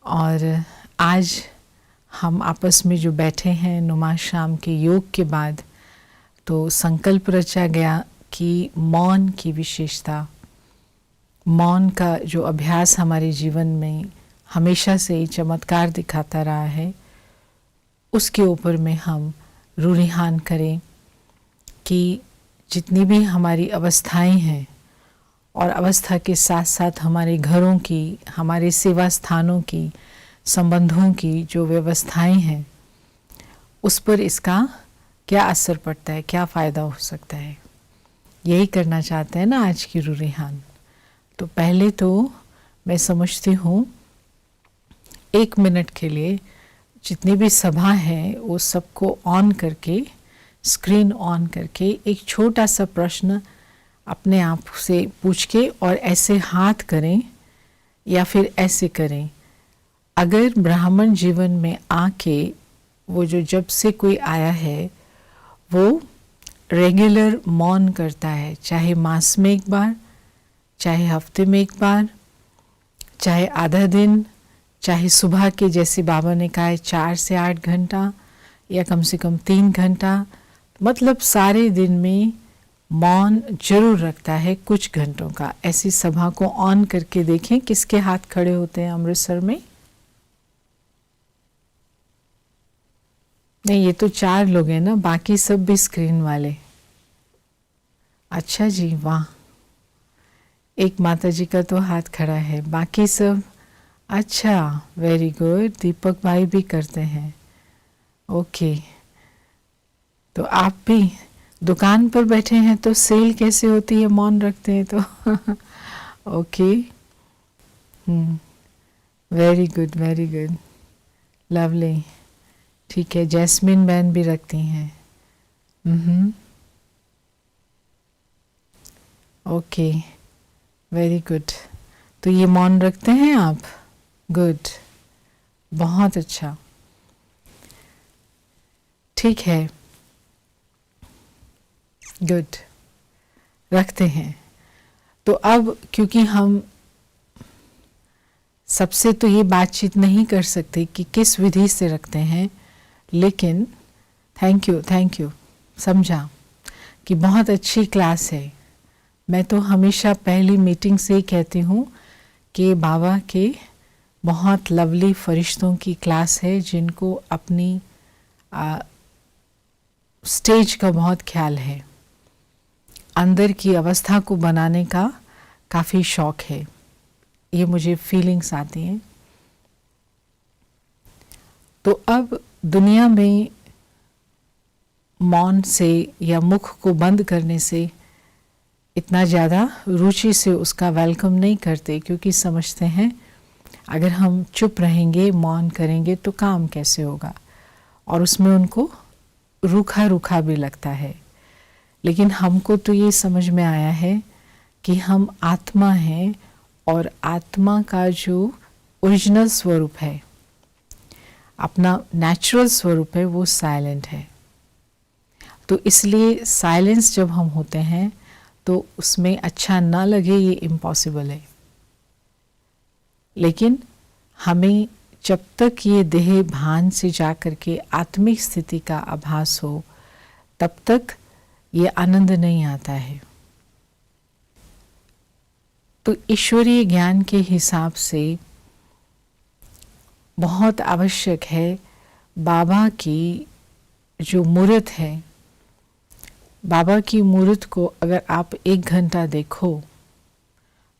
और आज हम आपस में जो बैठे हैं नुमा शाम के योग के बाद, तो संकल्प रचा गया कि मौन की विशेषता, मौन का जो अभ्यास हमारे जीवन में हमेशा से ही चमत्कार दिखाता रहा है, उसके ऊपर में हम रूढ़िहान करें कि जितनी भी हमारी अवस्थाएं हैं और अवस्था के साथ साथ हमारे घरों की, हमारे सेवा स्थानों की, संबंधों की जो व्यवस्थाएं हैं, उस पर इसका क्या असर पड़ता है, क्या फ़ायदा हो सकता है, यही करना चाहते हैं ना आज की रूढ़िहान। तो पहले तो मैं समझती हूँ 1 मिनट के लिए जितनी भी सभा है वो सबको ऑन करके, स्क्रीन ऑन करके एक छोटा सा प्रश्न अपने आप से पूछ के और ऐसे हाथ करें या फिर ऐसे करें। अगर ब्राह्मण जीवन में आके वो जो जब से कोई आया है वो रेगुलर मौन करता है, चाहे मास में एक बार, चाहे हफ्ते में एक बार, चाहे आधा दिन, चाहे सुबह के जैसे बाबा ने कहा है 4 से 8 घंटा या कम से कम 3 घंटा, मतलब सारे दिन में मौन जरूर रखता है कुछ घंटों का। ऐसी सभा को ऑन करके देखें किसके हाथ खड़े होते हैं अमृतसर में। नहीं, ये तो 4 लोग हैं ना, बाकी सब भी स्क्रीन वाले। अच्छा जी, वाह, एक माता जी का तो हाथ खड़ा है, बाकी सब अच्छा, वेरी गुड। दीपक भाई भी करते हैं, ओके। तो आप भी दुकान पर बैठे हैं तो सेल कैसे होती है, मौन रखते हैं तो okay, very good, very good, lovely. ठीक है, जैस्मिन बहन भी रखती हैं, ओके, वेरी गुड। तो ये मौन रखते हैं आप, गुड, बहुत अच्छा, ठीक है, गुड, रखते हैं। तो अब क्योंकि हम सबसे तो ये बातचीत नहीं कर सकते कि किस विधि से रखते हैं, लेकिन थैंक यू, समझा कि बहुत अच्छी क्लास है। मैं तो हमेशा पहली मीटिंग से ही कहती हूँ कि बाबा के बहुत लवली फरिश्तों की क्लास है जिनको अपनी स्टेज का बहुत ख्याल है, अंदर की अवस्था को बनाने का काफ़ी शौक है, ये मुझे फीलिंग्स आती हैं। तो अब दुनिया में मौन से या मुख को बंद करने से इतना ज़्यादा रुचि से उसका वेलकम नहीं करते, क्योंकि समझते हैं अगर हम चुप रहेंगे, मौन करेंगे तो काम कैसे होगा, और उसमें उनको रूखा रूखा भी लगता है। लेकिन हमको तो ये समझ में आया है कि हम आत्मा हैं और आत्मा का जो ओरिजिनल स्वरूप है, अपना नेचुरल स्वरूप है, वो साइलेंट है। तो इसलिए साइलेंस जब हम होते हैं तो उसमें अच्छा ना लगे ये इम्पॉसिबल है। लेकिन हमें जब तक ये देह भान से जा कर के आत्मिक स्थिति का आभास हो, तब तक ये आनंद नहीं आता है। तो ईश्वरीय ज्ञान के हिसाब से बहुत आवश्यक है बाबा की जो मूर्त है, बाबा की मूर्त को अगर आप 1 घंटा देखो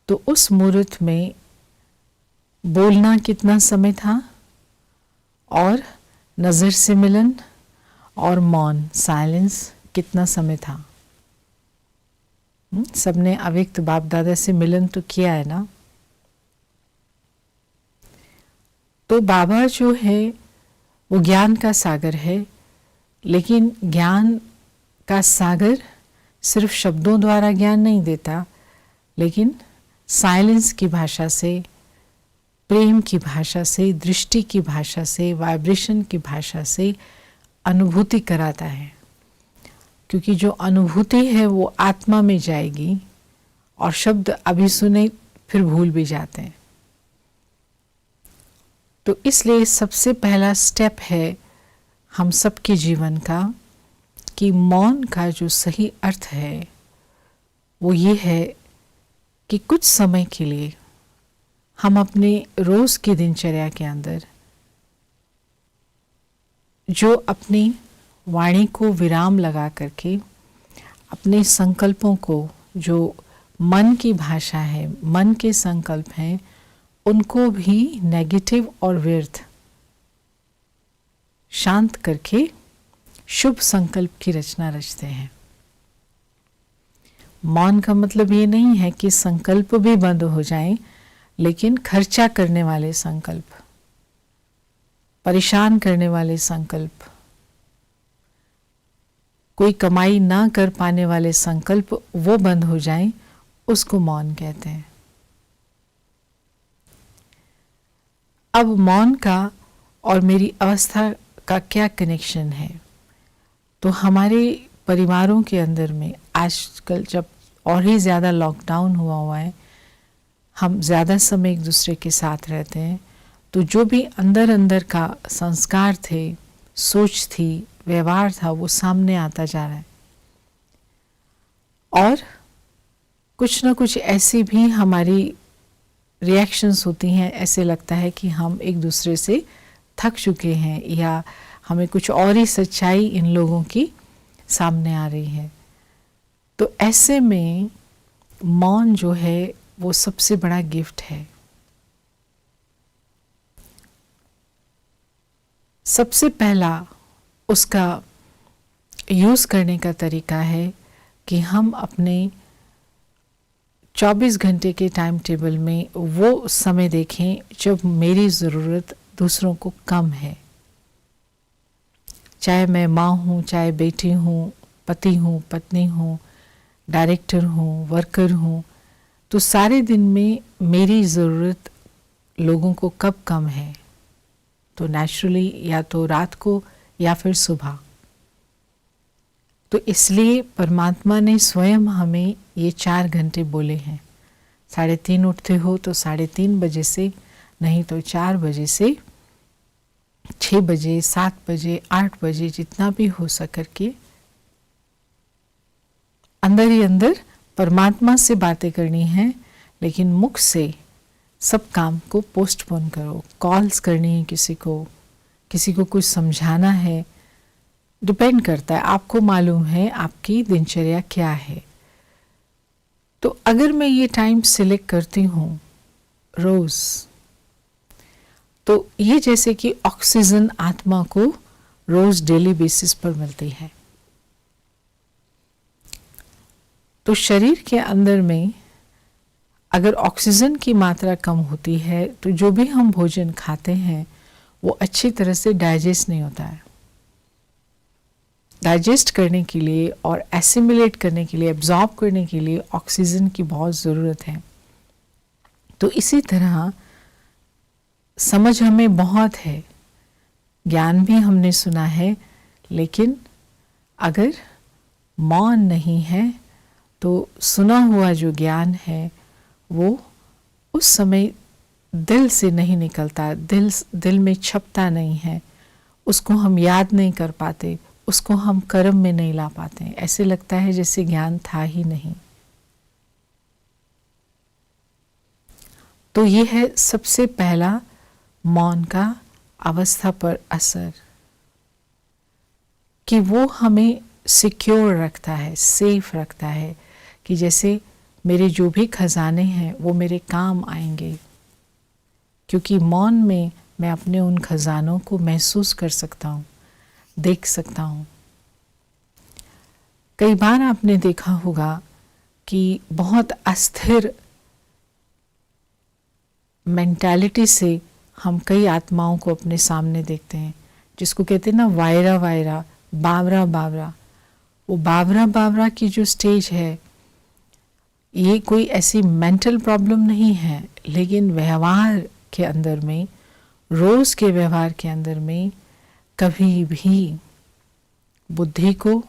तो उस मूर्त में बोलना कितना समय था, और नज़र से मिलन और मौन, साइलेंस कितना समय था। सबने अव्यक्त बाप दादा से मिलन तो किया है ना। तो बाबा जो है वो ज्ञान का सागर है, लेकिन ज्ञान का सागर सिर्फ शब्दों द्वारा ज्ञान नहीं देता, लेकिन साइलेंस की भाषा से, प्रेम की भाषा से, दृष्टि की भाषा से, वाइब्रेशन की भाषा से अनुभूति कराता है। क्योंकि जो अनुभूति है वो आत्मा में जाएगी, और शब्द अभी सुने फिर भूल भी जाते हैं। तो इसलिए सबसे पहला स्टेप है हम सबके जीवन का कि मौन का जो सही अर्थ है वो ये है कि कुछ समय के लिए हम अपने रोज की दिनचर्या के अंदर जो अपनी वाणी को विराम लगा करके अपने संकल्पों को, जो मन की भाषा है, मन के संकल्प हैं, उनको भी नेगेटिव और व्यर्थ शांत करके शुभ संकल्प की रचना रचते हैं। मौन का मतलब ये नहीं है कि संकल्प भी बंद हो जाएं, लेकिन खर्चा करने वाले संकल्प, परेशान करने वाले संकल्प, कोई कमाई ना कर पाने वाले संकल्प वो बंद हो जाएं, उसको मौन कहते हैं। अब मौन का और मेरी अवस्था का क्या कनेक्शन है? तो हमारे परिवारों के अंदर में आजकल जब और ही ज़्यादा लॉकडाउन हुआ है, हम ज़्यादा समय एक दूसरे के साथ रहते हैं, तो जो भी अंदर अंदर का संस्कार थे, सोच थी, व्यवहार था, वो सामने आता जा रहा है। और कुछ ना कुछ ऐसी भी हमारी रिएक्शंस होती हैं, ऐसे लगता है कि हम एक दूसरे से थक चुके हैं या हमें कुछ और ही सच्चाई इन लोगों की सामने आ रही है। तो ऐसे में मौन जो है वो सबसे बड़ा गिफ्ट है। सबसे पहला उसका यूज़ करने का तरीका है कि हम अपने 24 घंटे के टाइम टेबल में वो समय देखें जब मेरी ज़रूरत दूसरों को कम है। चाहे मैं माँ हूँ, चाहे बेटी हूँ, पति हूँ, पत्नी हूँ, डायरेक्टर हूँ, वर्कर हूँ, तो सारे दिन में मेरी ज़रूरत लोगों को कब कम है? तो नेचुरली या तो रात को या फिर सुबह। तो इसलिए परमात्मा ने स्वयं हमें ये 4 घंटे बोले हैं। 3:30 उठते हो तो 3:30 बजे से, नहीं तो 4 बजे से 6 बजे, 7 बजे, 8 बजे, जितना भी हो सकर के अंदर ही अंदर परमात्मा से बातें करनी है, लेकिन मुख से सब काम को पोस्टपोन करो। कॉल्स करनी है किसी को कुछ समझाना है, डिपेंड करता है, आपको मालूम है आपकी दिनचर्या क्या है। तो अगर मैं ये टाइम सिलेक्ट करती हूँ रोज़, तो ये जैसे कि ऑक्सीजन आत्मा को रोज़ डेली बेसिस पर मिलती है। तो शरीर के अंदर में अगर ऑक्सीजन की मात्रा कम होती है तो जो भी हम भोजन खाते हैं वो अच्छी तरह से डाइजेस्ट नहीं होता है। डाइजेस्ट करने के लिए और एसिमिलेट करने के लिए, एब्जॉर्ब करने के लिए ऑक्सीजन की बहुत ज़रूरत है। तो इसी तरह समझ हमें बहुत है, ज्ञान भी हमने सुना है, लेकिन अगर मौन नहीं है तो सुना हुआ जो ज्ञान है वो उस समय दिल से नहीं निकलता, दिल में छपता नहीं है, उसको हम याद नहीं कर पाते, उसको हम कर्म में नहीं ला पाते। ऐसे लगता है जैसे ज्ञान था ही नहीं। तो ये है सबसे पहला मौन का अवस्था पर असर, कि वो हमें सिक्योर रखता है, सेफ रखता है, कि जैसे मेरे जो भी खजाने हैं वो मेरे काम आएंगे, क्योंकि मौन में मैं अपने उन खजानों को महसूस कर सकता हूँ, देख सकता हूँ। कई बार आपने देखा होगा कि बहुत अस्थिर मेंटालिटी से हम कई आत्माओं को अपने सामने देखते हैं, जिसको कहते हैं ना वायरा वायरा, बावरा बावरा। वो बावरा बावरा की जो स्टेज है, ये कोई ऐसी मेंटल प्रॉब्लम नहीं है, लेकिन व्यवहार के अंदर में, रोज़ के व्यवहार के अंदर में कभी भी बुद्धि को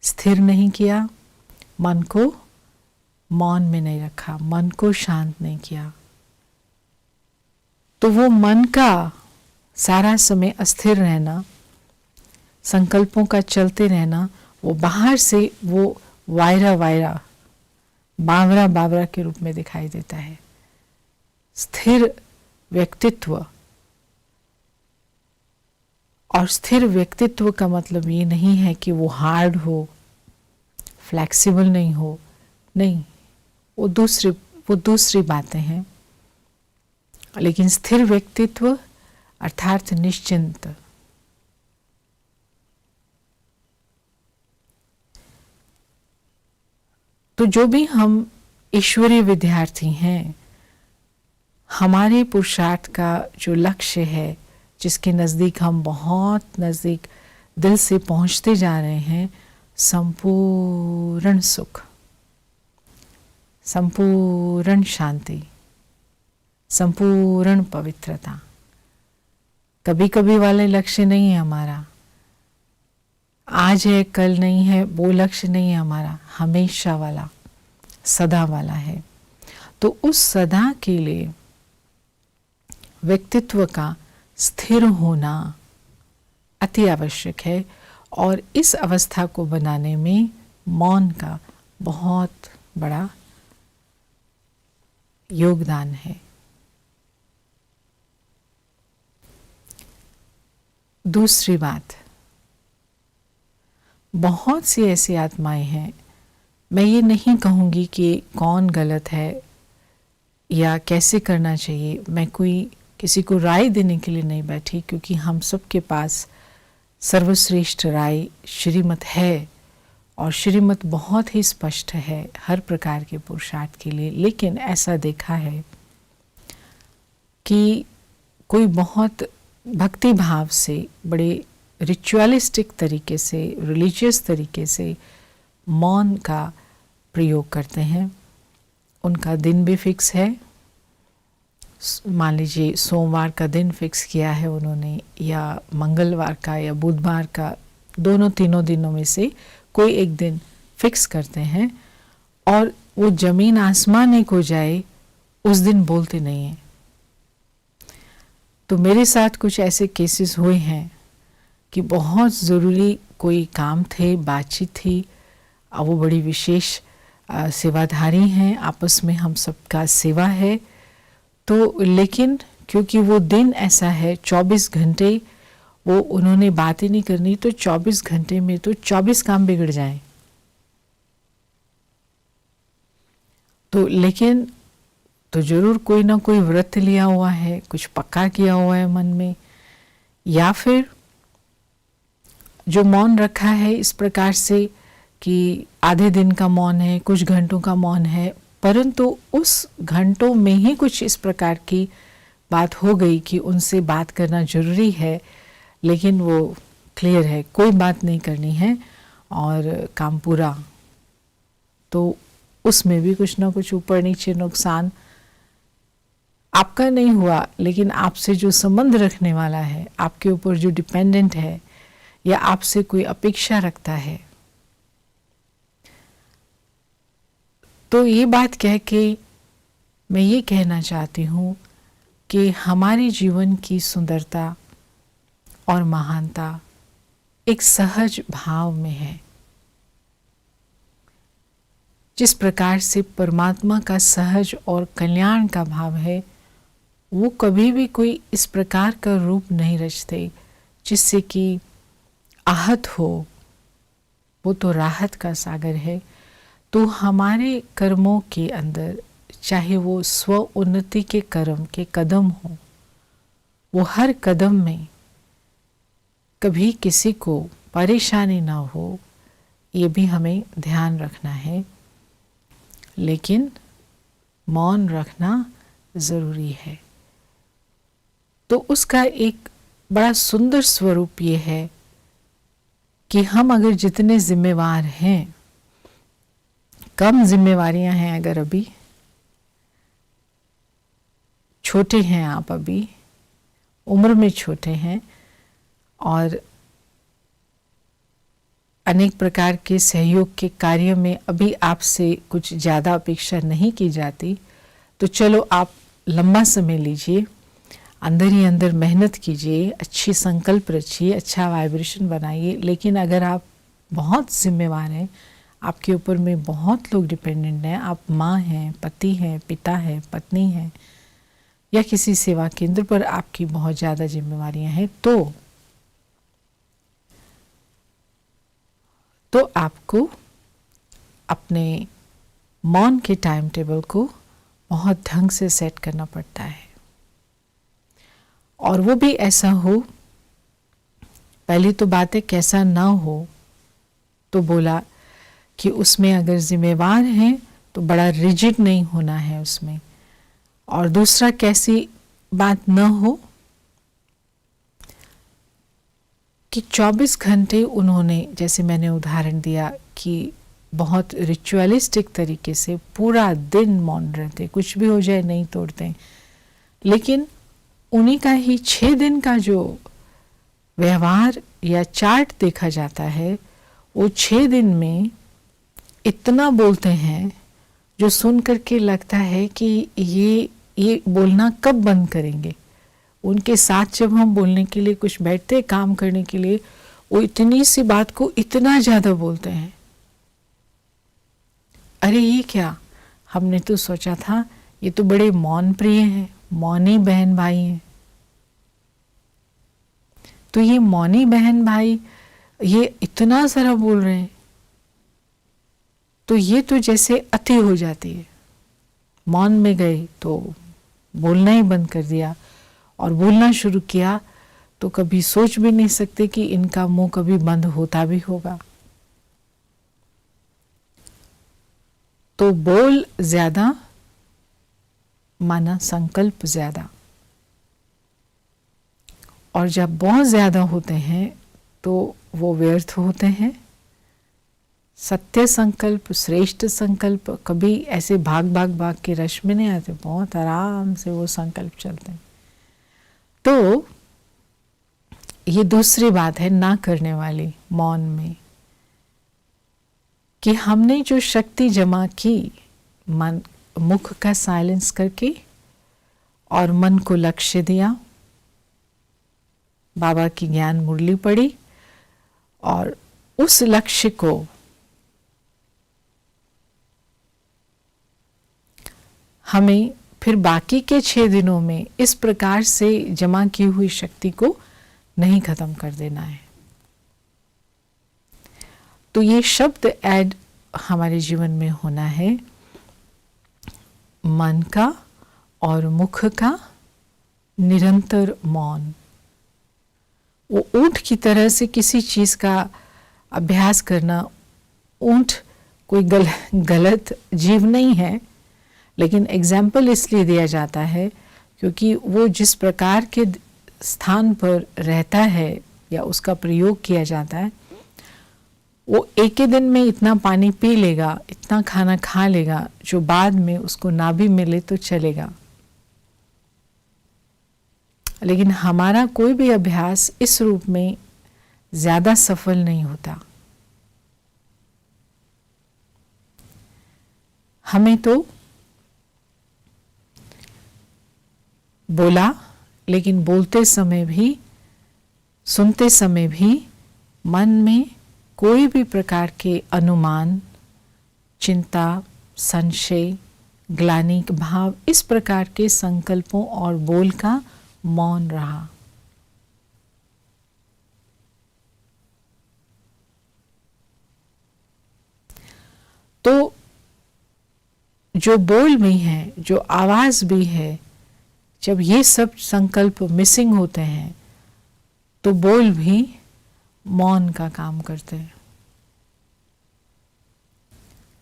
स्थिर नहीं किया, मन को मौन में नहीं रखा, मन को शांत नहीं किया। तो वो मन का सारा समय अस्थिर रहना, संकल्पों का चलते रहना, वो बाहर से वो वायरा वायरा, बावरा बावरा के रूप में दिखाई देता है। स्थिर व्यक्तित्व, और स्थिर व्यक्तित्व का मतलब ये नहीं है कि वो हार्ड हो, फ्लेक्सिबल नहीं हो, नहीं, वो दूसरी बातें हैं। लेकिन स्थिर व्यक्तित्व अर्थात निश्चिंत। तो जो भी हम ईश्वरीय विद्यार्थी हैं, हमारे पुरुषार्थ का जो लक्ष्य है, जिसके नज़दीक हम बहुत नज़दीक दिल से पहुंचते जा रहे हैं, संपूर्ण सुख, संपूर्ण शांति, संपूर्ण पवित्रता। कभी कभी वाले लक्ष्य नहीं है हमारा, आज है कल नहीं है, वो लक्ष्य नहीं है हमारा, हमेशा वाला, सदा वाला है। तो उस सदा के लिए व्यक्तित्व का स्थिर होना अति आवश्यक है, और इस अवस्था को बनाने में मौन का बहुत बड़ा योगदान है। दूसरी बात, बहुत सी ऐसी आत्माएं हैं, मैं ये नहीं कहूँगी कि कौन गलत है या कैसे करना चाहिए, मैं कोई किसी को राय देने के लिए नहीं बैठी, क्योंकि हम सबके पास सर्वश्रेष्ठ राय श्रीमत है, और श्रीमत बहुत ही स्पष्ट है हर प्रकार के पुरुषार्थ के लिए। लेकिन ऐसा देखा है कि कोई बहुत भक्ति भाव से, बड़े रिचुअलिस्टिक तरीके से, रिलीजियस तरीके से मौन का प्रयोग करते हैं। उनका दिन भी फिक्स है, मान लीजिए सोमवार का दिन फिक्स किया है उन्होंने, या मंगलवार का या बुधवार का, दोनों तीनों दिनों में से कोई एक दिन फिक्स करते हैं, और वो जमीन आसमान एक हो जाए उस दिन बोलते नहीं हैं। तो मेरे साथ कुछ ऐसे केसेस हुए हैं कि बहुत ज़रूरी कोई काम थे, बातचीत थी, वो बड़ी विशेष सेवाधारी हैं, आपस में हम सबका सेवा है। तो लेकिन क्योंकि वो दिन ऐसा है, 24 घंटे वो उन्होंने बात ही नहीं करनी, तो 24 घंटे में तो 24 काम बिगड़ जाएं। तो लेकिन तो जरूर कोई ना कोई व्रत लिया हुआ है, कुछ पक्का किया हुआ है मन में, या फिर जो मौन रखा है इस प्रकार से कि आधे दिन का मौन है, कुछ घंटों का मौन है, परंतु उस घंटों में ही कुछ इस प्रकार की बात हो गई कि उनसे बात करना जरूरी है, लेकिन वो क्लियर है कोई बात नहीं करनी है और काम पूरा। तो उसमें भी कुछ ना कुछ ऊपर नीचे नुकसान आपका नहीं हुआ, लेकिन आपसे जो संबंध रखने वाला है, आपके ऊपर जो डिपेंडेंट है या आपसे कोई अपेक्षा रखता है, तो ये बात कह के मैं ये कहना चाहती हूँ कि हमारे जीवन की सुंदरता और महानता एक सहज भाव में है। जिस प्रकार से परमात्मा का सहज और कल्याण का भाव है, वो कभी भी कोई इस प्रकार का रूप नहीं रचते जिससे कि आहत हो, वो तो राहत का सागर है। तो हमारे कर्मों के अंदर, चाहे वो स्व उन्नति के कर्म के कदम हो, वो हर कदम में कभी किसी को परेशानी ना हो, ये भी हमें ध्यान रखना है। लेकिन मौन रखना ज़रूरी है। तो उसका एक बड़ा सुंदर स्वरूप ये है कि हम अगर जितने जिम्मेवार हैं, कम जिम्मेवारियां हैं, अगर अभी छोटे हैं, आप अभी उम्र में छोटे हैं और अनेक प्रकार के सहयोग के कार्य में अभी आपसे कुछ ज़्यादा अपेक्षा नहीं की जाती, तो चलो आप लंबा समय लीजिए, अंदर ही अंदर मेहनत कीजिए, अच्छी संकल्प रचिए, अच्छा वाइब्रेशन बनाइए। लेकिन अगर आप बहुत जिम्मेवार हैं, आपके ऊपर में बहुत लोग डिपेंडेंट हैं, आप माँ हैं, पति हैं, पिता हैं, पत्नी हैं, या किसी सेवा केंद्र पर आपकी बहुत ज़्यादा जिम्मेवारियां हैं, तो आपको अपने मौन के टाइम टेबल को बहुत ढंग से सेट करना पड़ता है। और वो भी ऐसा हो, पहली तो बात है कैसा ना हो, तो बोला कि उसमें अगर जिम्मेवार हैं तो बड़ा रिजिड नहीं होना है उसमें। और दूसरा कैसी बात न हो कि 24 घंटे उन्होंने, जैसे मैंने उदाहरण दिया कि बहुत रिचुअलिस्टिक तरीके से पूरा दिन मौन रहते, कुछ भी हो जाए नहीं तोड़ते, लेकिन उन्हीं का ही 6 दिन का जो व्यवहार या चार्ट देखा जाता है, वो 6 दिन में इतना बोलते हैं जो सुन करके लगता है कि ये बोलना कब बंद करेंगे। उनके साथ जब हम बोलने के लिए कुछ बैठते काम करने के लिए, वो इतनी सी बात को इतना ज़्यादा बोलते हैं। अरे ये क्या, हमने तो सोचा था ये तो बड़े मौन प्रिय हैं, मौनी बहन भाई हैं। तो ये मौनी बहन भाई ये इतना सारा बोल रहे हैं, तो ये तो जैसे अति हो जाती है। मौन में गए तो बोलना ही बंद कर दिया, और बोलना शुरू किया तो कभी सोच भी नहीं सकते कि इनका मुंह कभी बंद होता भी होगा। तो बोल ज्यादा माना संकल्प ज्यादा, और जब बहुत ज्यादा होते हैं तो वो व्यर्थ होते हैं। सत्य संकल्प, श्रेष्ठ संकल्प कभी ऐसे भाग भाग भाग के रश में नहीं आते, बहुत आराम से वो संकल्प चलते हैं। तो ये दूसरी बात है ना करने वाली मौन में, कि हमने जो शक्ति जमा की मन, मुख का साइलेंस करके और मन को लक्ष्य दिया, बाबा की ज्ञान मुरली पड़ी, और उस लक्ष्य को हमें फिर बाकी के 6 दिनों में इस प्रकार से जमा की हुई शक्ति को नहीं खत्म कर देना है। तो ये शब्द ऐड हमारे जीवन में होना है, मन का और मुख का निरंतर मौन। वो ऊंट की तरह से किसी चीज का अभ्यास करना, ऊंट कोई गलत जीव नहीं है, लेकिन एग्जाम्पल इसलिए दिया जाता है क्योंकि वो जिस प्रकार के स्थान पर रहता है या उसका प्रयोग किया जाता है, वो एक ही दिन में इतना पानी पी लेगा, इतना खाना खा लेगा, जो बाद में उसको ना भी मिले तो चलेगा। लेकिन हमारा कोई भी अभ्यास इस रूप में ज्यादा सफल नहीं होता। हमें तो बोला, लेकिन बोलते समय भी, सुनते समय भी मन में कोई भी प्रकार के अनुमान, चिंता, संशय, ग्लानि भाव, इस प्रकार के संकल्पों और बोल का मौन रहा। तो जो बोल भी है, जो आवाज भी है, जब ये सब संकल्प मिसिंग होते हैं तो बोल भी मौन का काम करते हैं।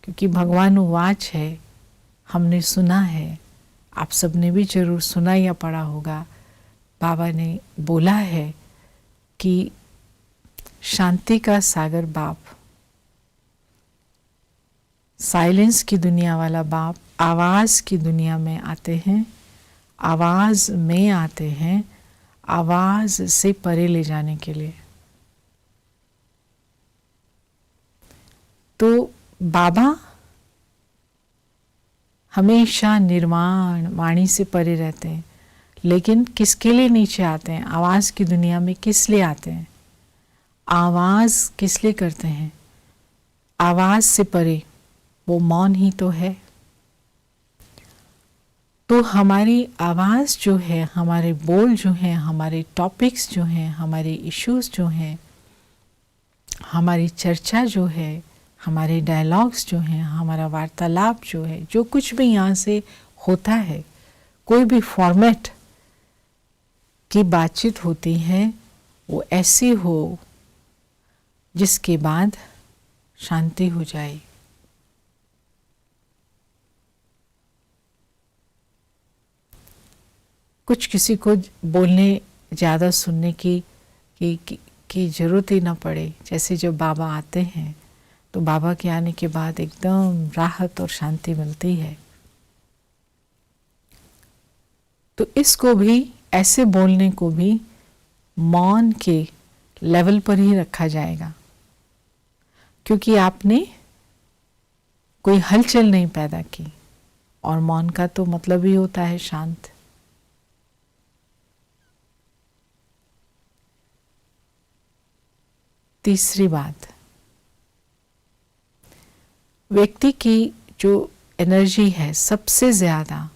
क्योंकि भगवान वाच है, हमने सुना है, आप सबने भी जरूर सुना या पढ़ा होगा, बाबा ने बोला है कि शांति का सागर बाप, साइलेंस की दुनिया वाला बाप आवाज की दुनिया में आते हैं, आवाज में आते हैं, आवाज से परे ले जाने के लिए। तो बाबा हमेशा निर्वाण वाणी से परे रहते हैं, लेकिन किसके लिए नीचे आते हैं? आवाज़ की दुनिया में किस लिए आते हैं? आवाज़ किस लिए करते हैं? आवाज़ से परे वो मौन ही तो है। तो हमारी आवाज़ जो है, हमारे बोल जो हैं, हमारे टॉपिक्स जो हैं, हमारे इश्यूज़ जो हैं, हमारी चर्चा जो है, हमारे डायलॉग्स जो हैं, हमारा वार्तालाप जो है, जो कुछ भी यहाँ से होता है, कोई भी फॉर्मेट की बातचीत होती है, वो ऐसी हो जिसके बाद शांति हो जाए। कुछ किसी को बोलने ज़्यादा सुनने की ज़रूरत ही ना पड़े। जैसे जब बाबा आते हैं तो बाबा के आने के बाद एकदम राहत और शांति मिलती है। तो इसको भी, ऐसे बोलने को भी मौन के लेवल पर ही रखा जाएगा, क्योंकि आपने कोई हलचल नहीं पैदा की। और मौन का तो मतलब ही होता है शांत। तीसरी बात, व्यक्ति की जो एनर्जी है सबसे ज़्यादा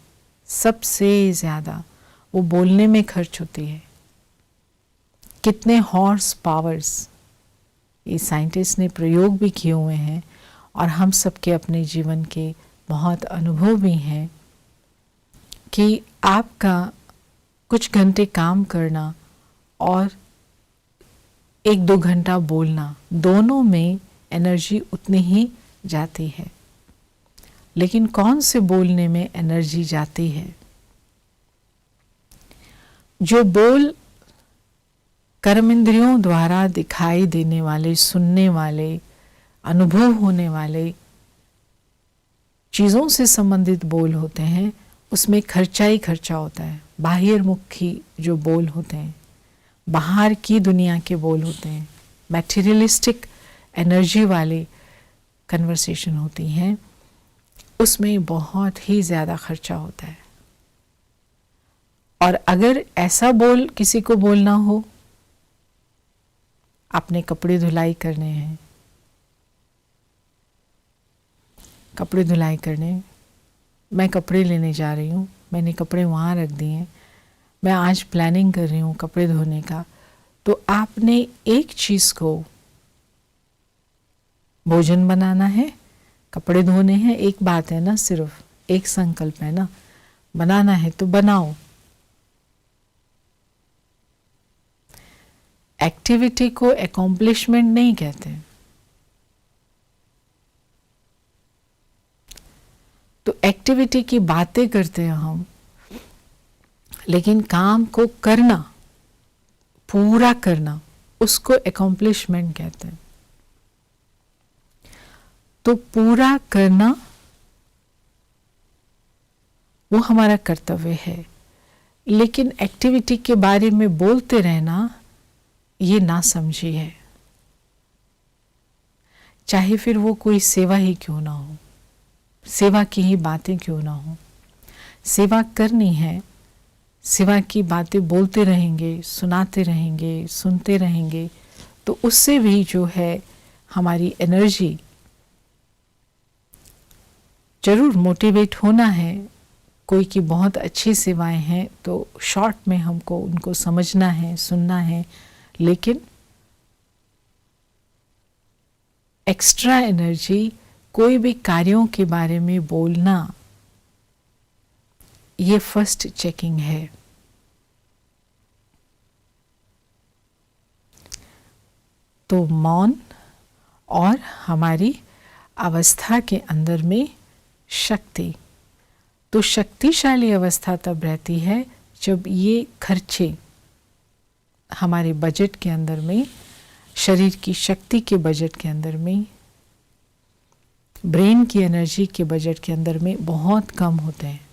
वो बोलने में खर्च होती है। कितने हॉर्स पावर्स ये साइंटिस्ट ने प्रयोग भी किए हुए हैं और हम सबके अपने जीवन के बहुत अनुभव भी हैं कि आपका कुछ घंटे काम करना और 1-2 घंटा बोलना, दोनों में एनर्जी उतनी ही जाती है। लेकिन कौन से बोलने में एनर्जी जाती है? जो बोल कर्म इंद्रियों द्वारा दिखाई देने वाले, सुनने वाले, अनुभव होने वाले चीज़ों से संबंधित बोल होते हैं, उसमें खर्चा ही खर्चा होता है। बाहिर्मुखी जो बोल होते हैं, बाहर की दुनिया के बोल होते हैं, मैटेरियलिस्टिक एनर्जी वाले कन्वर्सेशन होती हैं, उसमें बहुत ही ज़्यादा खर्चा होता है। और अगर ऐसा बोल किसी को बोलना हो, आपने कपड़े धुलाई करने हैं, कपड़े धुलाई करने, मैं कपड़े लेने जा रही हूँ, मैंने कपड़े वहाँ रख दिए हैं, मैं आज प्लानिंग कर रही हूँ कपड़े धोने का, तो आपने एक चीज़ को, भोजन बनाना है, कपड़े धोने हैं, एक बात है ना, सिर्फ एक संकल्प है ना, बनाना है तो बनाओ। एक्टिविटी को अकॉम्प्लिशमेंट नहीं कहते। तो एक्टिविटी की बातें करते हैं हम, लेकिन काम को करना, पूरा करना, उसको अकॉम्प्लिशमेंट कहते हैं। तो पूरा करना वो हमारा कर्तव्य है, लेकिन एक्टिविटी के बारे में बोलते रहना ये नासमझी है। चाहे फिर वो कोई सेवा ही क्यों ना हो, सेवा की ही बातें क्यों ना हो, सेवा करनी है, सेवा की बातें बोलते रहेंगे, सुनाते रहेंगे, सुनते रहेंगे, तो उससे भी जो है हमारी एनर्जी, जरूर मोटिवेट होना है। कोई की बहुत अच्छी सेवाएं हैं तो शॉर्ट में हमको उनको समझना है, सुनना है, लेकिन एक्स्ट्रा एनर्जी कोई भी कार्यों के बारे में बोलना, ये फर्स्ट चेकिंग है। तो मौन और हमारी अवस्था के अंदर में शक्ति, तो शक्तिशाली अवस्था तब रहती है जब ये खर्चे हमारे बजट के अंदर में, शरीर की शक्ति के बजट के अंदर में, ब्रेन की एनर्जी के बजट के अंदर में बहुत कम होते हैं।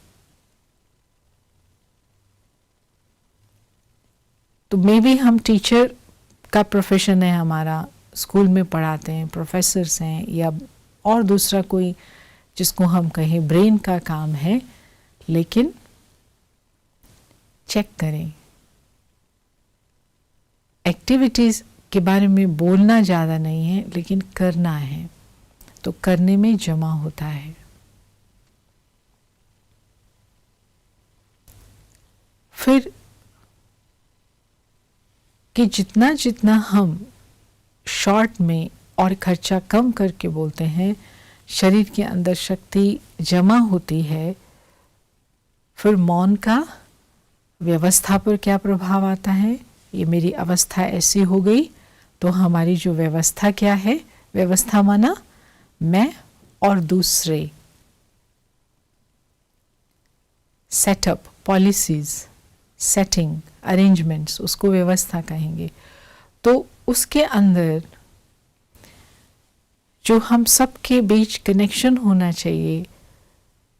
तो मे बी हम टीचर का प्रोफेशन है हमारा, स्कूल में पढ़ाते हैं, प्रोफेसर्स हैं, या और दूसरा कोई जिसको हम कहें ब्रेन का काम है, लेकिन चेक करें। एक्टिविटीज़ के बारे में बोलना ज़्यादा नहीं है, लेकिन करना है, तो करने में जमा होता है। फिर कि जितना जितना हम शॉर्ट में और खर्चा कम करके बोलते हैं, शरीर के अंदर शक्ति जमा होती है। फिर मौन का व्यवस्था पर क्या प्रभाव आता है? ये मेरी अवस्था ऐसी हो गई, तो हमारी जो व्यवस्था क्या है, व्यवस्था माना मैं और दूसरे, सेटअप, पॉलिसीज, सेटिंग, अरेंजमेंट्स, उसको व्यवस्था कहेंगे। तो उसके अंदर जो हम सबके बीच कनेक्शन होना चाहिए,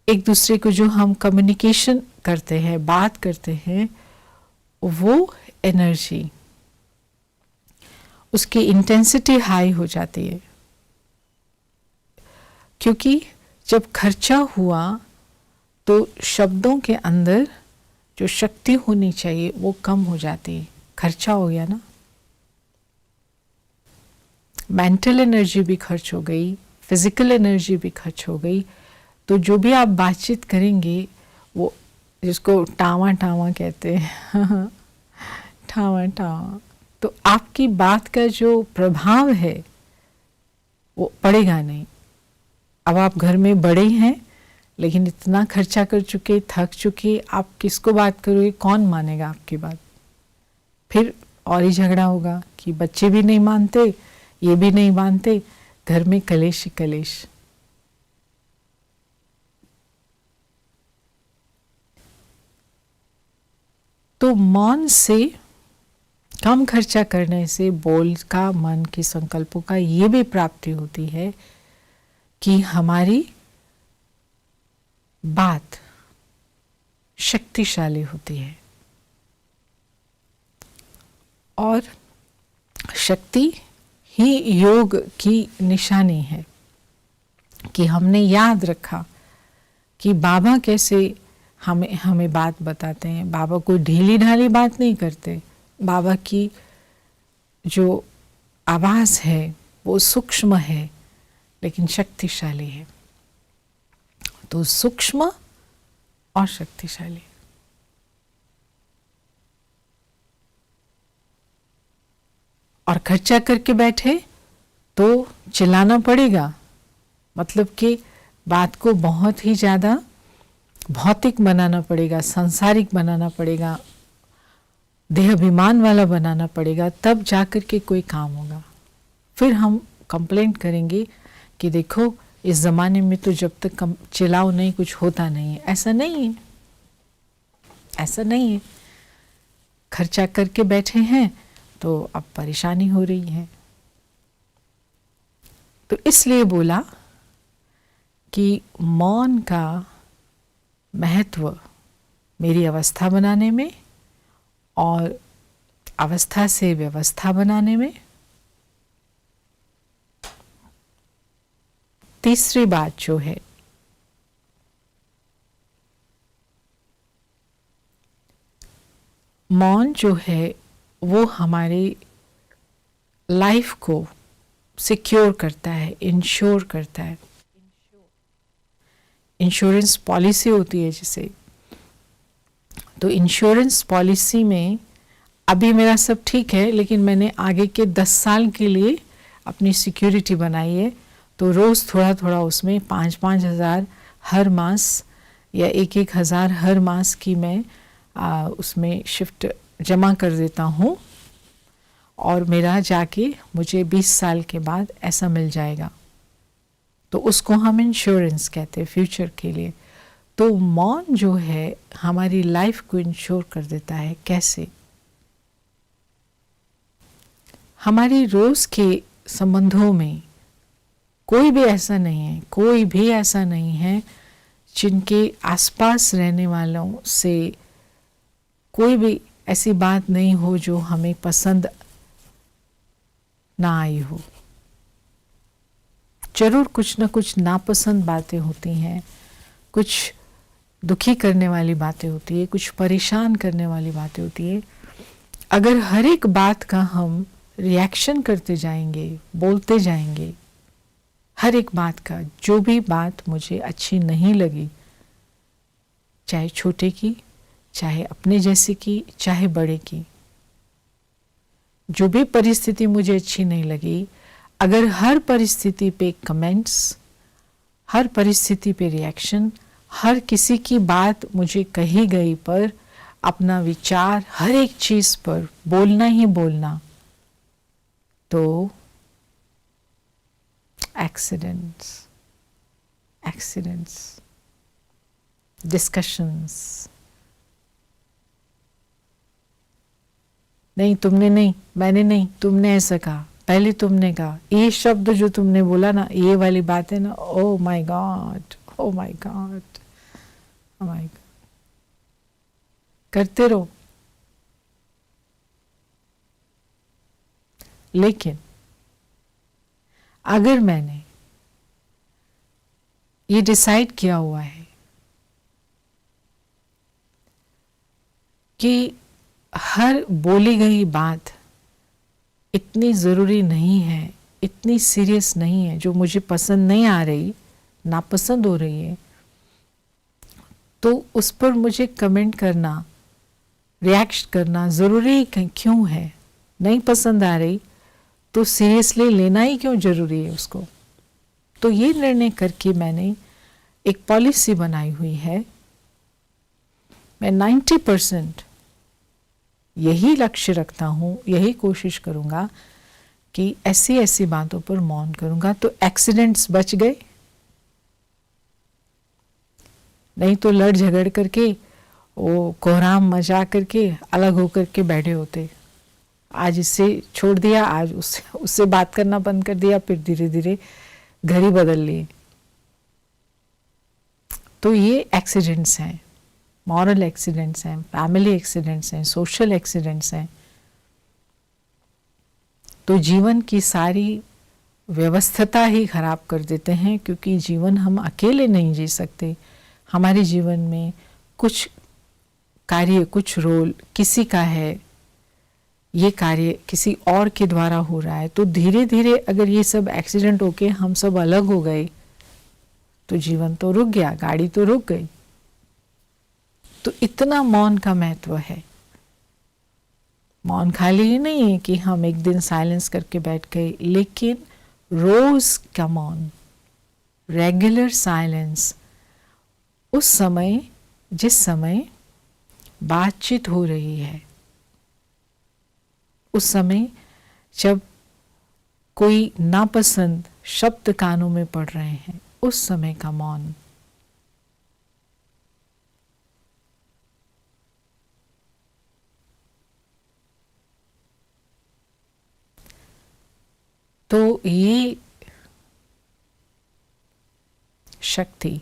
एक दूसरे को जो हम कम्युनिकेशन करते हैं, बात करते हैं, वो एनर्जी, उसकी इंटेंसिटी हाई हो जाती है। क्योंकि जब खर्चा हुआ तो शब्दों के अंदर जो शक्ति होनी चाहिए वो कम हो जाती है। खर्चा हो गया ना, मेंटल एनर्जी भी खर्च हो गई, फिजिकल एनर्जी भी खर्च हो गई। तो जो भी आप बातचीत करेंगे, वो जिसको टावा टावा कहते हैं टावा टावा, तो आपकी बात का जो प्रभाव है वो पड़ेगा नहीं। अब आप घर में बड़े हैं, लेकिन इतना खर्चा कर चुके, थक चुके, आप किसको बात करोगे? कौन मानेगा आपकी बात? फिर और ही झगड़ा होगा कि बच्चे भी नहीं मानते, ये भी नहीं मानते, घर में कलेश ही कलेश। तो मौन से, कम खर्चा करने से बोल का, मन के संकल्पों का ये भी प्राप्ति होती है कि हमारी बात शक्तिशाली होती है। और शक्ति ही योग की निशानी है कि हमने याद रखा कि बाबा कैसे हमें बात बताते हैं। बाबा कोई ढीली ढाली बात नहीं करते। बाबा की जो आवाज़ है वो सूक्ष्म है, लेकिन शक्तिशाली है। तो सूक्ष्म और शक्तिशाली। और खर्चा करके बैठे तो चिल्लाना पड़ेगा, मतलब कि बात को बहुत ही ज़्यादा भौतिक बनाना पड़ेगा, सांसारिक बनाना पड़ेगा, देहाभिमान वाला बनाना पड़ेगा, तब जाकर के कोई काम होगा। फिर हम कंप्लेंट करेंगे कि देखो इस ज़माने में तो जब तक चिल्लाओ नहीं कुछ होता नहीं है। ऐसा नहीं है, ऐसा नहीं है। खर्चा करके बैठे हैं तो अब परेशानी हो रही है। तो इसलिए बोला कि मौन का महत्व मेरी अवस्था बनाने में और अवस्था से व्यवस्था बनाने में। तीसरी बात जो है, मौन जो है वो हमारी लाइफ को सिक्योर करता है, इंश्योर करता है। इंश्योरेंस पॉलिसी होती है जिसे, तो इंश्योरेंस पॉलिसी में अभी मेरा सब ठीक है, लेकिन मैंने आगे के 10 साल के लिए अपनी सिक्योरिटी बनाई है। तो रोज़ थोड़ा थोड़ा उसमें 5-5 हज़ार हर मास या 1-1 हज़ार हर मास की मैं उसमें शिफ्ट जमा कर देता हूँ, और मेरा जाके मुझे 20 साल के बाद ऐसा मिल जाएगा। तो उसको हम इंश्योरेंस कहते हैं फ्यूचर के लिए। तो मौन जो है हमारी लाइफ को इंश्योर कर देता है। कैसे? हमारी रोज़ के संबंधों में कोई भी ऐसा नहीं है, कोई भी ऐसा नहीं है जिनके आसपास रहने वालों से कोई भी ऐसी बात नहीं हो जो हमें पसंद ना आई हो। जरूर कुछ ना कुछ नापसंद बातें होती हैं, कुछ दुखी करने वाली बातें होती है, कुछ परेशान करने वाली बातें होती है, अगर हर एक बात का हम रिएक्शन करते जाएंगे, बोलते जाएंगे, हर एक बात का, जो भी बात मुझे अच्छी नहीं लगी, चाहे छोटे की, चाहे अपने जैसे की, चाहे बड़े की, जो भी परिस्थिति मुझे अच्छी नहीं लगी, अगर हर परिस्थिति पे कमेंट्स, हर परिस्थिति पे रिएक्शन, हर किसी की बात मुझे कही गई पर अपना विचार हर एक चीज पर बोलना ही बोलना, तो एक्सीडेंट्स, डिस्कशंस, नहीं तुमने नहीं, मैंने नहीं, तुमने ऐसा कहा, पहले तुमने कहा, ये शब्द जो तुमने बोला ना, ये वाली बात है ना, oh my God, oh my God, oh my God, करते रहो। लेकिन अगर मैंने ये डिसाइड किया हुआ है कि हर बोली गई बात इतनी ज़रूरी नहीं है, इतनी सीरियस नहीं है, जो मुझे पसंद नहीं आ रही, नापसंद हो रही है, तो उस पर मुझे कमेंट करना, रिएक्ट करना ज़रूरी क्यों है? नहीं पसंद आ रही तो सीरियसली लेना ही क्यों ज़रूरी है उसको? तो ये निर्णय करके मैंने एक पॉलिसी बनाई हुई है, मैं 90% यही लक्ष्य रखता हूँ, यही कोशिश करूँगा कि ऐसी ऐसी बातों पर मौन करूँगा, तो एक्सीडेंट्स बच गए, नहीं तो लड़ झगड़ करके, वो कोहराम मचा करके अलग होकर के बैठे होते। आज इससे छोड़ दिया, आज उससे बात करना बंद कर दिया, फिर धीरे धीरे घर ही बदल लिए। तो ये एक्सीडेंट्स हैं, मॉरल एक्सीडेंट्स हैं, फैमिली एक्सीडेंट्स हैं, सोशल एक्सीडेंट्स हैं। तो जीवन की सारी व्यवस्था ही खराब कर देते हैं, क्योंकि जीवन हम अकेले नहीं जी सकते। हमारे जीवन में कुछ कार्य, कुछ रोल किसी का है, ये कार्य किसी और के द्वारा हो रहा है, तो धीरे धीरे अगर ये सब एक्सीडेंट होके हम सब अलग हो गए तो जीवन तो रुक गया, गाड़ी तो रुक गई। तो इतना मौन का महत्व है। मौन खाली ही नहीं है कि हम एक दिन साइलेंस करके बैठ गए, लेकिन रोज का मौन, रेगुलर साइलेंस, उस समय जिस समय बातचीत हो रही है, उस समय जब कोई नापसंद शब्द कानों में पड़ रहे हैं, उस समय का मौन। तो ये शक्ति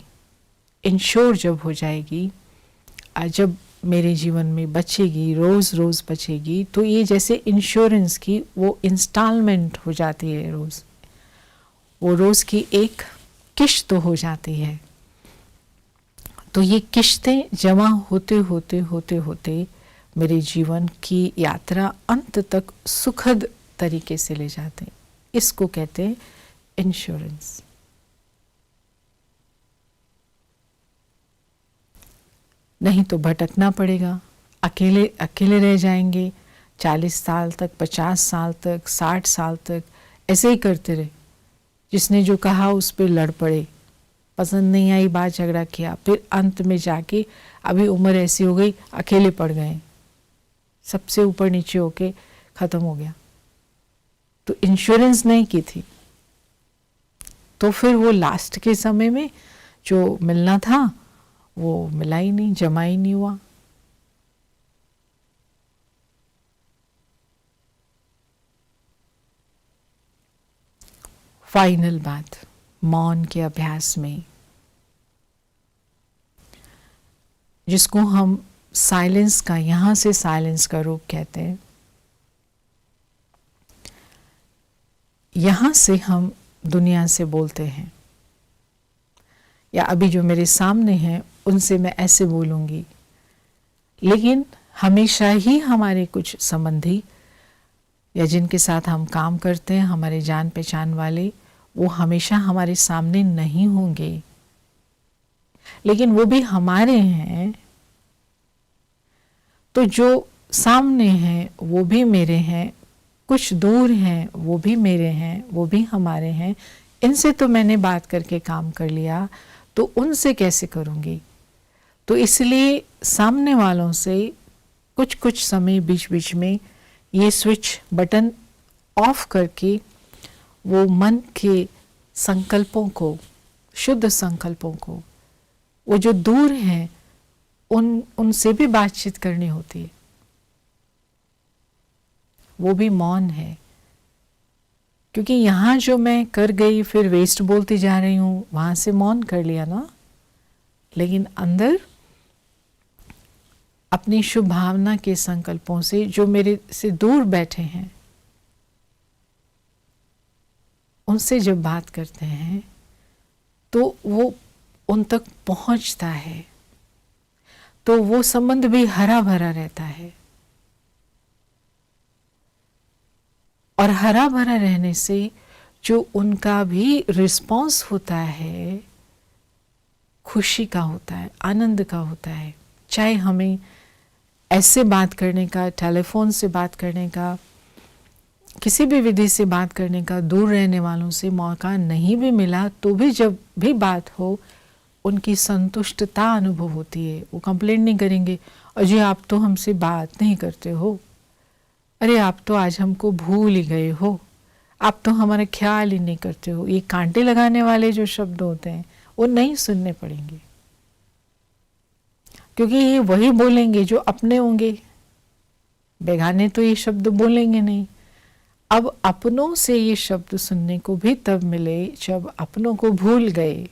इंश्योर जब हो जाएगी, जब मेरे जीवन में बचेगी, रोज़ रोज़ बचेगी, तो ये जैसे इंश्योरेंस की वो इंस्टॉलमेंट हो जाती है, रोज़ वो रोज़ की एक किश्त तो हो जाती है। तो ये किश्तें जमा होते होते होते होते मेरे जीवन की यात्रा अंत तक सुखद तरीके से ले जाते हैं। इसको कहते हैं इंश्योरेंस। नहीं तो भटकना पड़ेगा, अकेले अकेले रह जाएंगे, 40 साल तक, 50 साल तक, 60 साल तक ऐसे ही करते रहे। जिसने जो कहा उस पर लड़ पड़े, पसंद नहीं आई, बात झगड़ा किया, फिर अंत में जाके अभी उम्र ऐसी हो गई, अकेले पड़ गए, सबसे ऊपर नीचे होके ख़त्म हो गया। तो इंश्योरेंस नहीं की थी, तो फिर वो लास्ट के समय में जो मिलना था वो मिला ही नहीं, जमा ही नहीं हुआ। फाइनल बात, मौन के अभ्यास में, जिसको हम साइलेंस का, यहां से साइलेंस का रूप कहते हैं, यहां से हम दुनिया से बोलते हैं, या अभी जो मेरे सामने है उनसे मैं ऐसे बोलूँगी। लेकिन हमेशा ही हमारे कुछ संबंधी या जिनके साथ हम काम करते हैं, हमारे जान पहचान वाले, वो हमेशा हमारे सामने नहीं होंगे, लेकिन वो भी हमारे हैं। तो जो सामने हैं वो भी मेरे हैं, कुछ दूर हैं वो भी मेरे हैं, वो भी हमारे हैं। इनसे तो मैंने बात करके काम कर लिया, तो उनसे कैसे करूँगी? तो इसलिए सामने वालों से कुछ कुछ समय बीच बीच में ये स्विच बटन ऑफ करके वो मन के संकल्पों को, शुद्ध संकल्पों को, वो जो दूर हैं उनसे भी बातचीत करनी होती है। वो भी मौन है, क्योंकि यहाँ जो मैं कर गई फिर वेस्ट बोलती जा रही हूँ, वहाँ से मौन कर लिया ना। लेकिन अंदर अपनी शुभ भावना के संकल्पों से जो मेरे से दूर बैठे हैं, उनसे जब बात करते हैं तो वो उन तक पहुंचता है, तो वो संबंध भी हरा भरा रहता है। और हरा भरा रहने से जो उनका भी रिस्पॉन्स होता है, खुशी का होता है, आनंद का होता है। चाहे हमें ऐसे बात करने का, टेलीफोन से बात करने का, किसी भी विधि से बात करने का दूर रहने वालों से मौका नहीं भी मिला, तो भी जब भी बात हो उनकी संतुष्टता अनुभव होती है। वो कंप्लेंट नहीं करेंगे, अजय आप तो हमसे बात नहीं करते हो, अरे आप तो आज हमको भूल ही गए हो, आप तो हमारा ख्याल ही नहीं करते हो। ये कांटे लगाने वाले जो शब्द होते हैं वो नहीं सुनने पड़ेंगे, क्योंकि ये वही बोलेंगे जो अपने होंगे, बेगाने तो ये शब्द बोलेंगे नहीं। अब अपनों से ये शब्द सुनने को भी तब मिले जब अपनों को भूल गए।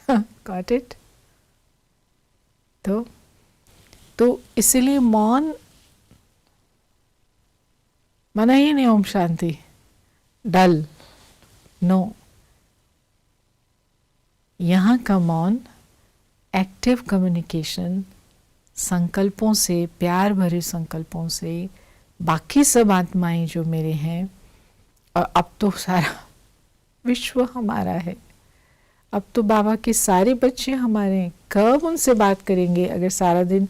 Got it? तो इसलिए मौन मना ही नहीं ओम शांति डल, नो। यहाँ का मौन एक्टिव कम्युनिकेशन, संकल्पों से, प्यार भरे संकल्पों से, बाकी सब आत्माएं जो मेरे हैं, और अब तो सारा विश्व हमारा है, अब तो बाबा के सारे बच्चे हमारे हैं। कब उनसे बात करेंगे अगर सारा दिन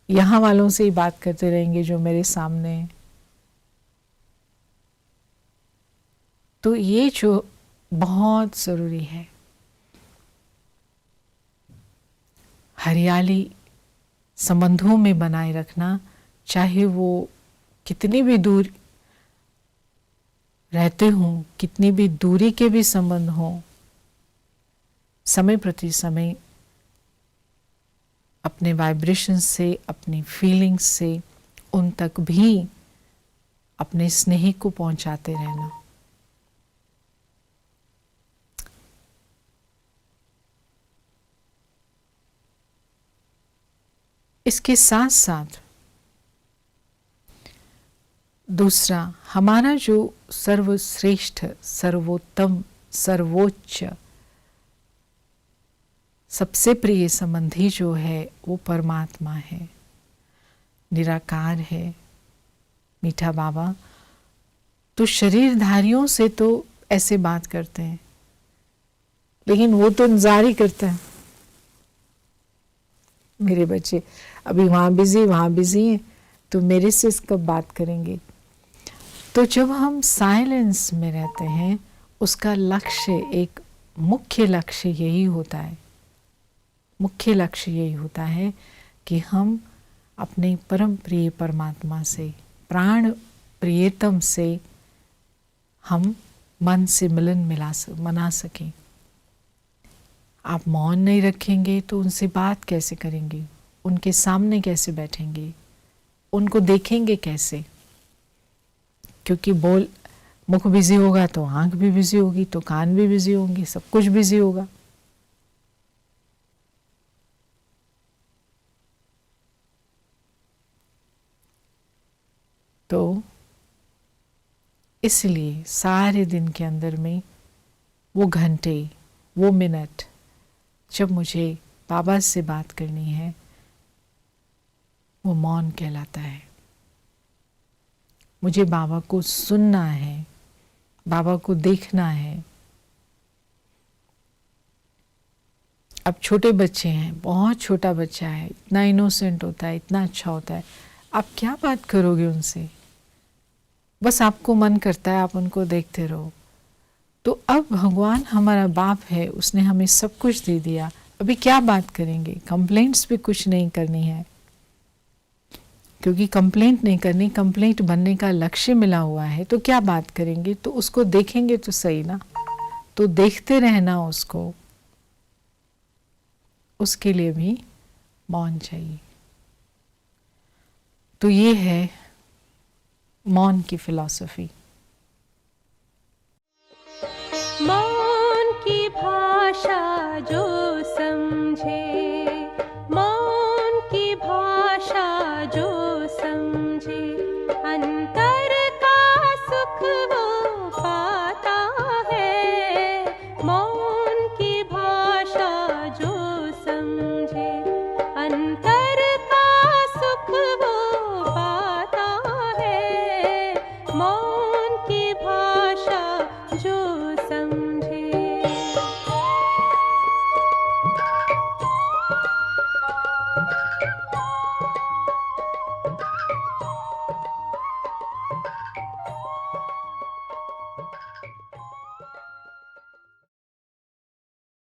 यहाँ वालों से ही बात करते रहेंगे जो मेरे सामने हैं? तो ये जो बहुत ज़रूरी है, हरियाली संबंधों में बनाए रखना, चाहे वो कितनी भी दूर रहते हों, कितनी भी दूरी के भी संबंध हों, समय प्रति समय अपने वाइब्रेशन से, अपनी फीलिंग्स से उन तक भी अपने स्नेह को पहुंचाते रहना। इसके साथ साथ दूसरा, हमारा जो सर्वश्रेष्ठ, सर्वोत्तम, सर्वोच्च, सबसे प्रिय संबंधी जो है वो परमात्मा है, निराकार है, मीठा बाबा। तो शरीरधारियों से तो ऐसे बात करते हैं, लेकिन वो तो इंतजार ही करता है, मेरे बच्चे अभी वहाँ बिजी हैं, तो मेरे से कब बात करेंगे। तो जब हम साइलेंस में रहते हैं, उसका लक्ष्य, एक मुख्य लक्ष्य यही होता है, मुख्य लक्ष्य यही होता है कि हम अपने परम प्रिय परमात्मा से, प्राण प्रियतम से हम मन से मिलन मना सकें। आप मौन नहीं रखेंगे तो उनसे बात कैसे करेंगे, उनके सामने कैसे बैठेंगे, उनको देखेंगे कैसे? क्योंकि मुख बिजी होगा तो आंख भी बिजी होगी, तो कान भी बिजी होंगे, सब कुछ बिजी होगा। तो इसलिए सारे दिन के अंदर में वो घंटे वो मिनट जब मुझे बाबा से बात करनी है, वो मौन कहलाता है। मुझे बाबा को सुनना है, बाबा को देखना है। अब छोटे बच्चे हैं, बहुत छोटा बच्चा है, इतना इनोसेंट होता है, इतना अच्छा होता है, आप क्या बात करोगे उनसे? बस आपको मन करता है आप उनको देखते रहो। तो अब भगवान हमारा बाप है, उसने हमें सब कुछ दे दिया, अभी क्या बात करेंगे? कंप्लेंट्स भी कुछ नहीं करनी है, क्योंकि कंप्लेंट नहीं करनी, कंप्लेंट बनने का लक्ष्य मिला हुआ है, तो क्या बात करेंगे? तो उसको देखेंगे तो सही ना, तो देखते रहना उसको, उसके लिए भी मौन चाहिए। तो ये है मौन की फिलॉसफी। मौन की भाषा जो